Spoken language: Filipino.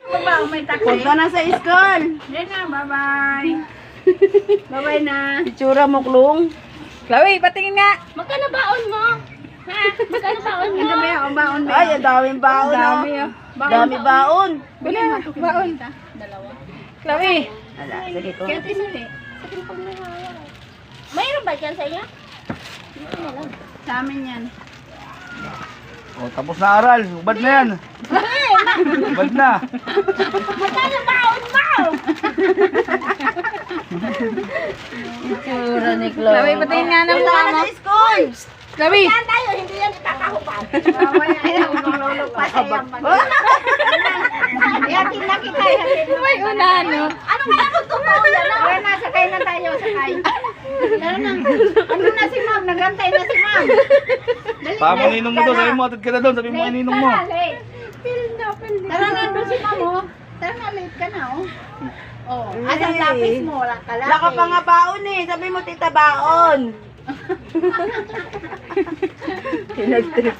Baba, may taxi. Punta na sa school. Yan na, bye-bye. Bye-bye na. Itsura mo, Klong. Chloe, patingin nga. Magkano baon mo? Ha? Magkano baon mo? Ano ba yung baon mo? Ay, ang daming baon, Dami, oh. oh. Dami baon. Bili, baon. Dalawa. Chloe. Ala, sige ko. Kaya tisali. Sakin pag may hawak. Mayroon ba dyan sa inyo? Sa amin yan. O, tapos na aral. Ubad na yan. Ubad na. Magkano baon mo? Itsura ni Klong. Chloe, patingin nga ng Punta mukha na mo. sa school. Chloe. Saan tayo? Hindi yan itatahupad. Mamaya yan, malulog pa sa iyang Yan, tingnan kita. May una, no? Ano kaya magtutuwa yan? Wala na, sakay na tayo, sakay. Ano na si ma'am? Nagantay na si ma'am. Tama ninong mo to. Sabi mo, atid ka na doon. Sabi mo, ninong mo. Late. Tara na, doon si ma'am, oh. Tara na, late ka na, oh. Oh, asang lapis mo? Wala ka lapis. Wala ka pa nga baon eh. Sabi mo, tita, baon. Pinag-trip